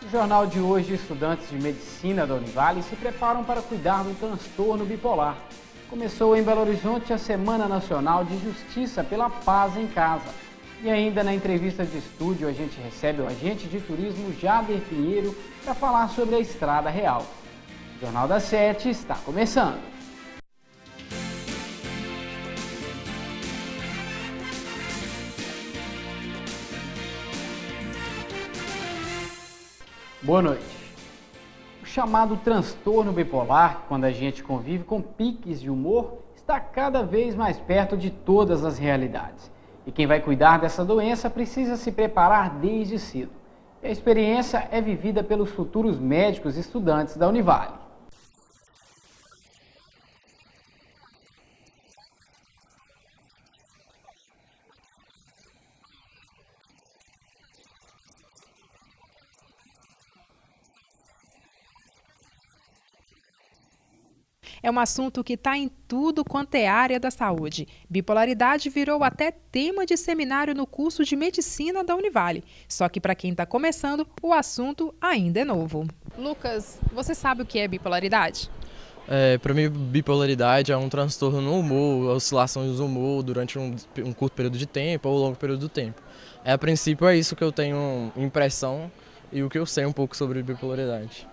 No jornal de hoje, estudantes de medicina da Univale se preparam para cuidar do transtorno bipolar. Começou em Belo Horizonte a Semana Nacional de Justiça pela Paz em Casa. E ainda na entrevista de estúdio, a gente recebe o agente de turismo Jader Pinheiro para falar sobre a Estrada Real. O Jornal das 7 está começando. Boa noite. O chamado transtorno bipolar, quando a gente convive com piques de humor, está cada vez mais perto de todas as realidades. E quem vai cuidar dessa doença precisa se preparar desde cedo. E a experiência é vivida pelos futuros médicos e estudantes da Univale. É um assunto que está em tudo quanto é área da saúde. Bipolaridade virou até tema de seminário no curso de medicina da Univale. Só que para quem está começando, o assunto ainda é novo. Lucas, você sabe o que é bipolaridade? Para mim, bipolaridade é um transtorno no humor, oscilações do humor durante um curto período de tempo ou longo período de tempo. A princípio é isso que eu tenho impressão e o que eu sei um pouco sobre bipolaridade.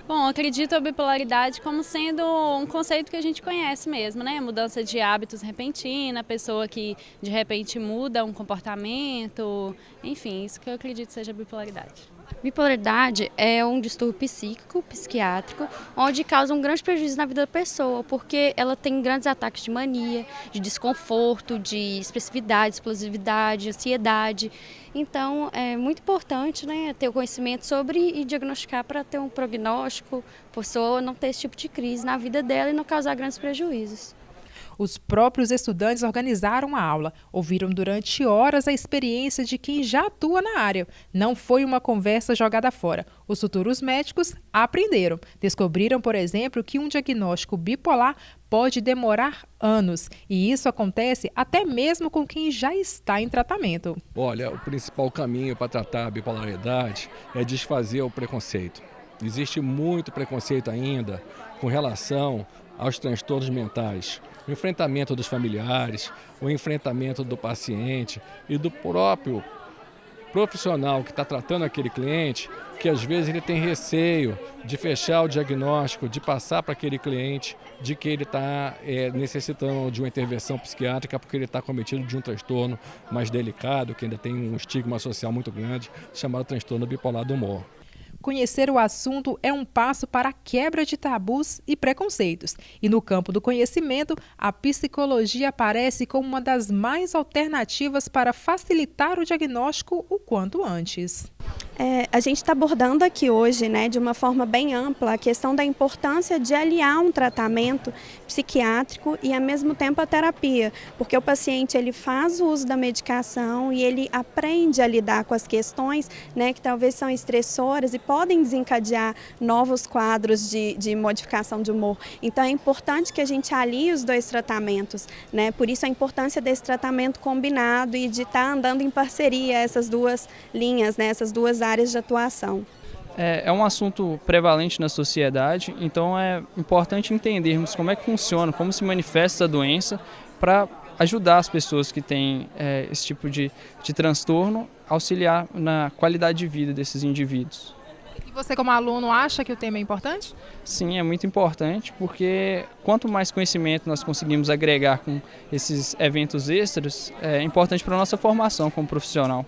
Bom, acredito a bipolaridade como sendo um conceito que a gente conhece mesmo, né? Mudança de hábitos repentina, pessoa que de repente muda um comportamento, enfim, isso que eu acredito seja bipolaridade. Bipolaridade é um distúrbio psíquico, psiquiátrico, onde causa um grande prejuízo na vida da pessoa, porque ela tem grandes ataques de mania, de desconforto, de expressividade, explosividade, ansiedade. Então, é muito importante, né, ter o conhecimento sobre e diagnosticar para ter um prognóstico, a pessoa não ter esse tipo de crise na vida dela e não causar grandes prejuízos. Os próprios estudantes organizaram a aula, ouviram durante horas a experiência de quem já atua na área. Não foi uma conversa jogada fora. Os futuros médicos aprenderam. Descobriram, por exemplo, que um diagnóstico bipolar pode demorar anos. E isso acontece até mesmo com quem já está em tratamento. Olha, o principal caminho para tratar a bipolaridade é desfazer o preconceito. Existe muito preconceito ainda com relação aos transtornos mentais. O enfrentamento dos familiares, o enfrentamento do paciente e do próprio profissional que está tratando aquele cliente, que às vezes ele tem receio de fechar o diagnóstico, de passar para aquele cliente de que ele está necessitando de uma intervenção psiquiátrica porque ele está cometido de um transtorno mais delicado, que ainda tem um estigma social muito grande, chamado transtorno bipolar do humor. Conhecer o assunto é um passo para a quebra de tabus e preconceitos. E no campo do conhecimento, a psicologia aparece como uma das mais alternativas para facilitar o diagnóstico o quanto antes. A gente está abordando aqui hoje, né, de uma forma bem ampla, a questão da importância de aliar um tratamento psiquiátrico e, ao mesmo tempo, a terapia, porque o paciente ele faz o uso da medicação e ele aprende a lidar com as questões, né, que talvez são estressoras e podem desencadear novos quadros de modificação de humor. Então, é importante que a gente alie os dois tratamentos, né, por isso a importância desse tratamento combinado e de estar andando em parceria essas duas linhas, né, essas duas áreas de atuação. É um assunto prevalente na sociedade, então é importante entendermos como é que funciona, como se manifesta a doença, para ajudar as pessoas que têm esse tipo de transtorno, auxiliar na qualidade de vida desses indivíduos. E você, como aluno, acha que o tema é importante? Sim, é muito importante, porque quanto mais conhecimento nós conseguimos agregar com esses eventos extras, é importante para a nossa formação como profissional.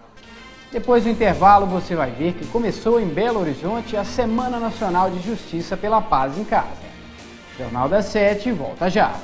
Depois do intervalo, você vai ver que começou em Belo Horizonte a Semana Nacional de Justiça pela Paz em Casa. O Jornal das 7 volta já.